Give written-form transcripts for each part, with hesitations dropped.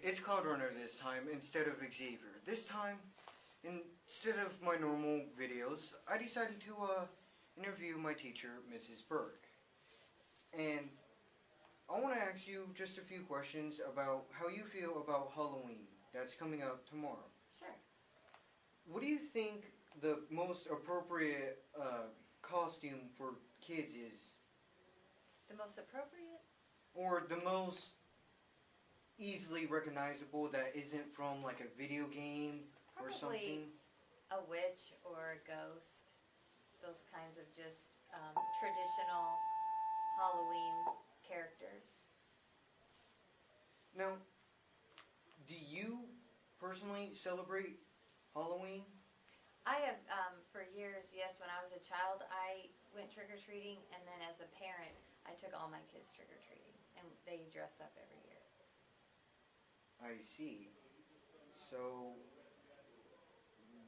it's Cloud Runner this time instead of Xavier. This time, instead of my normal videos, I decided to interview my teacher, Mrs. Burke. And I want to ask you just a few questions about how you feel about Halloween that's coming up tomorrow. Sure. What do you think the most appropriate costume for kids is? The most appropriate? Or the most easily recognizable that isn't from like a video game or something? A witch or a ghost. Those kinds of just traditional Halloween characters. Now, do you personally celebrate Halloween? I have, for years, yes, when I was a child, I went trick-or-treating, and then as a parent, I took all my kids trick-or-treating, and they dress up every year. I see. So,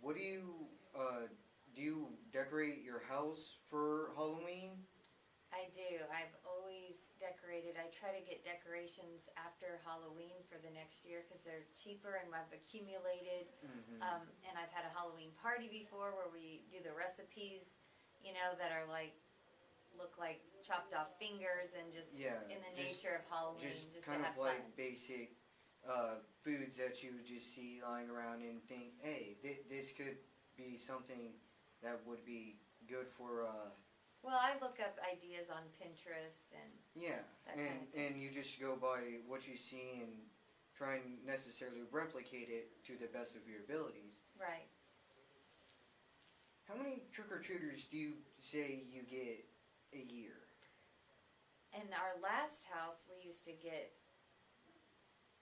what do you decorate your house for Halloween? I do. I've always decorated. I try to get decorations after Halloween for the next year because they're cheaper and I've accumulated. And I've had a Halloween party before where we do the recipes, you know, that are like, look like chopped off fingers and just in the nature of Halloween. Just to kind have of like fun. basic foods that you just see lying around and think, hey, this could be something that would be good for... Well, I look up ideas on Pinterest and that kind of thing. And you just go by what you see and try and necessarily replicate it to the best of your abilities. Right. How many trick-or-treaters do you say you get a year? In our last house, we used to get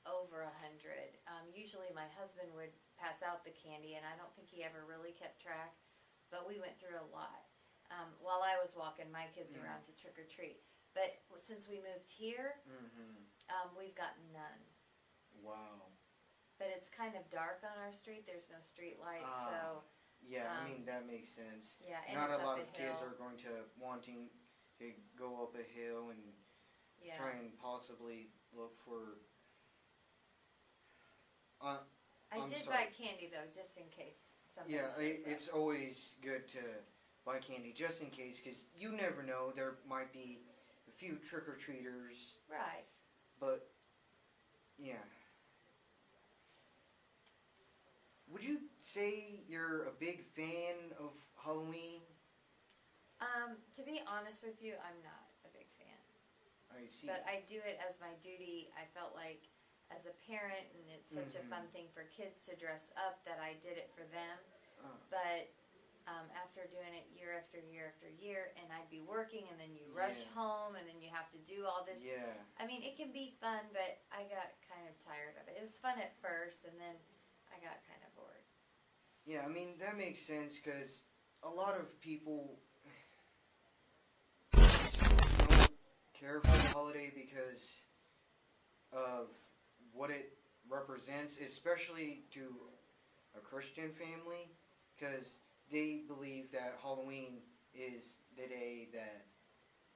over 100. Usually my husband would pass out the candy, and I don't think he ever really kept track, but we went through a lot. While I was walking my kids around to trick-or-treat. But since we moved here, we've gotten none. Wow. But it's kind of dark on our street. There's no street lights, so... Yeah, I mean, that makes sense. Yeah, and not it's a lot up of a kids hill. are going to wanting to go up a hill and try and possibly look for... I did buy candy, though, just in case somebody shows up. It's always good to... buy candy just in case, because you never know, there might be a few trick-or-treaters. Right. But, yeah. Would you say you're a big fan of Halloween? To be honest with you, I'm not a big fan. I see. But I do it as my duty. I felt like, as a parent, and it's such a fun thing for kids to dress up, that I did it for them. But... after doing it year after year after year, and I'd be working, and then you rush home, and then you have to do all this. Yeah. I mean, it can be fun, but I got kind of tired of it. It was fun at first, and then I got kind of bored. Yeah, I mean, that makes sense, because a lot of people don't care for the holiday because of what it represents, especially to a Christian family, because they believe that Halloween is the day that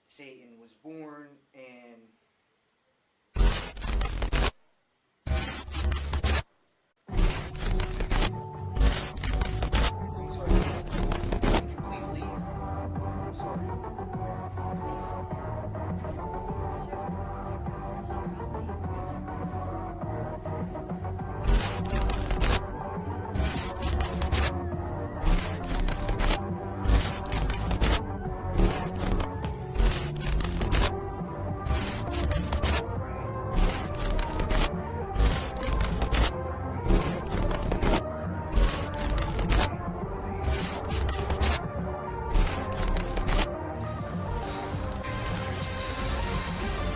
Satan was born, and I'm sorry, could you please leave? I'm sorry.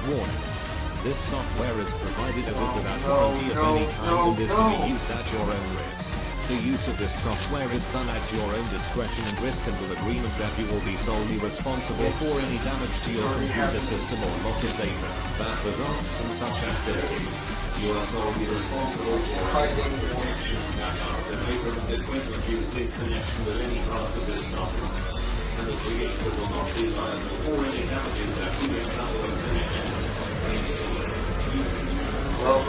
Warning. This software is provided as is without warranty of any kind and is to be used at your own risk. The use of this software is done at your own discretion and risk until agreement that you will be solely responsible for any damage to your computer system or loss of data that results from such activities. You are solely responsible for any actions that are related to equipment used in connection with any parts of this software. And the creator will not be liable for any damages that you may suffer in connection with this. Well,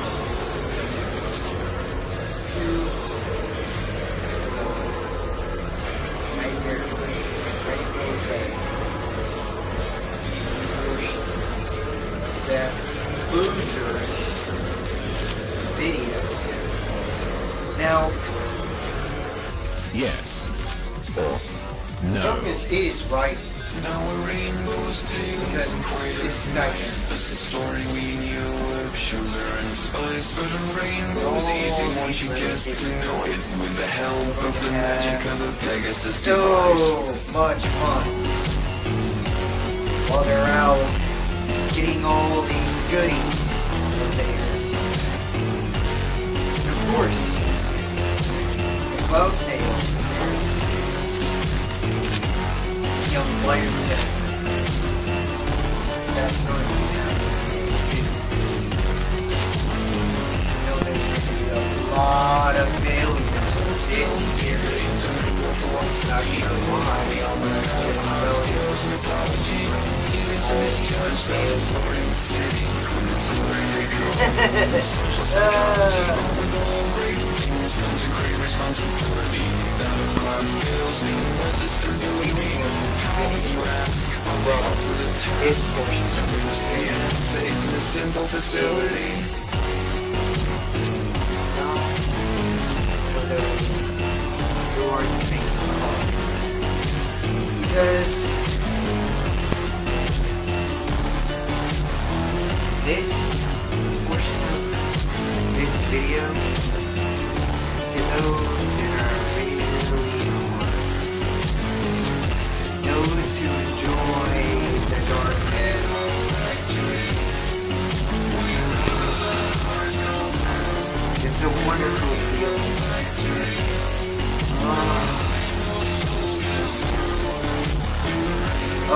out. Yes. Or no. Darkness is rising. Now a rainbow's tale Because it's night. That's the story we knew of sugar and spice. But a rainbow's easy once you get to know it. With the help of the magic of the Pegasus So device. much fun. While they're out getting all these goodies of theirs. And of course, in Cloudsdale, there's Young Players Test. That's going to be happening. You know there's going to be a lot of failures this year. Not sure why. It's Safe in a simple facility. Because this portion of this video is to those that are really hard. Those who enjoy the darkness. It's a wonderful feeling. The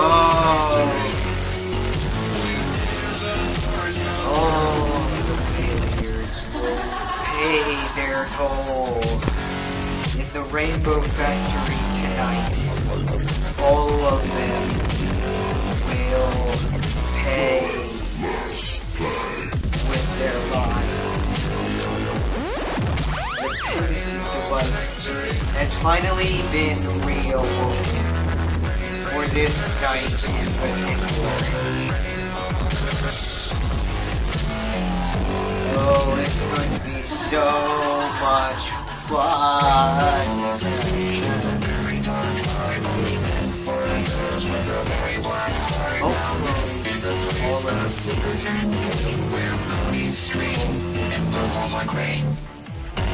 failures will pay their toll in the Rainbow Factory tonight. All of them will pay with their lives. The Pegasus device has finally been reawoken. For this night in particular. Oh, it's going to be so much fun.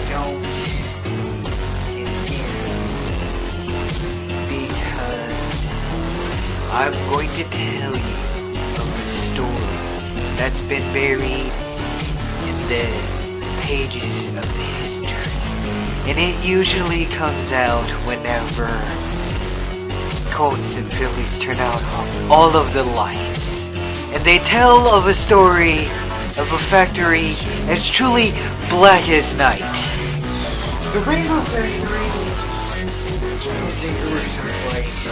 Don't get scared. Because I'm going to tell you of a story that's been buried in the pages of the history. And it usually comes out whenever Colts and Phillies turn out all of the lights. And they tell of a story of a factory that's truly black as night. The Rainbow Factory is a gruesome place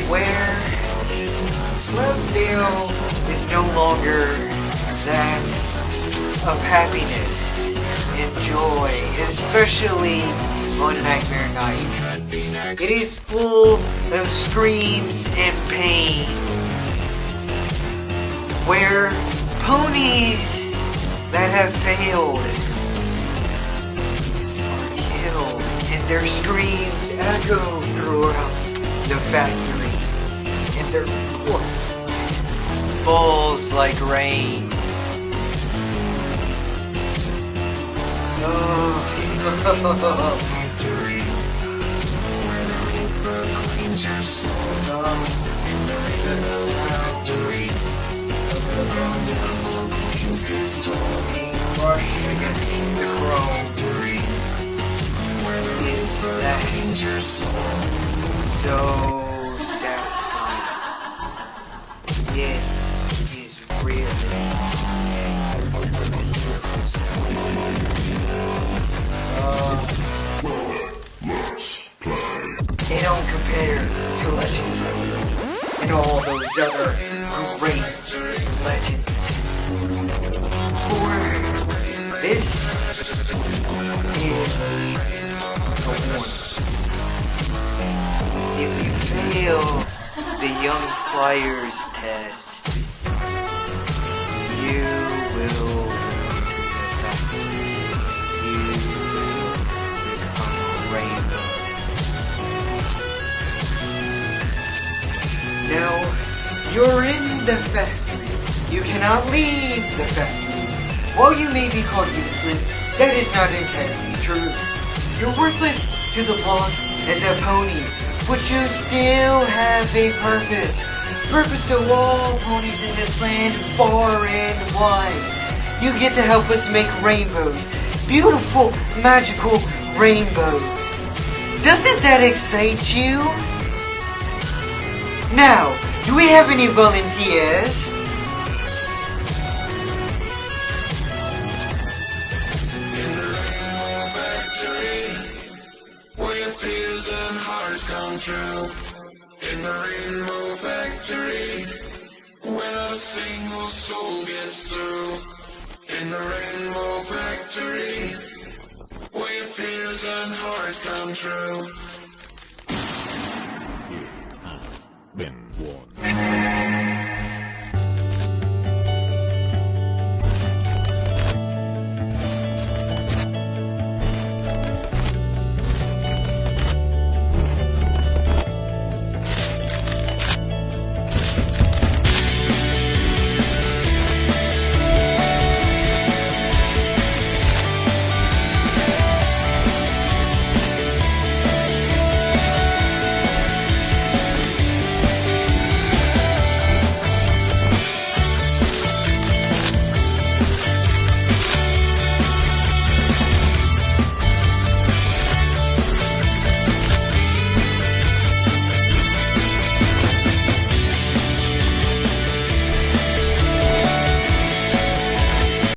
where Lovedale is no longer that of happiness and joy, especially on Nightmare Night. It is full of screams and pain, where ponies that have failed are killed, and their screams echo throughout the factory, and their blood falls like rain. Crushed against the chrome is that so satisfying. It is really they don't compare to Legends and all those other great legends. For this is a warning. If you fail the Young Flyers test, you will go to the factory. the factory. You cannot leave the factory. While you may be called useless, that is not entirely true. You're worthless to the boss as a pony, but you still have a purpose. Purpose to all ponies in this land, far and wide. You get to help us make rainbows. Beautiful, magical rainbows. Doesn't that excite you? Now, do we have any volunteers? In the rainbow factory, where fears and hearts come true. In the rainbow factory, where not a single soul gets through. In the rainbow factory, where fears and hearts come true. You have been warned.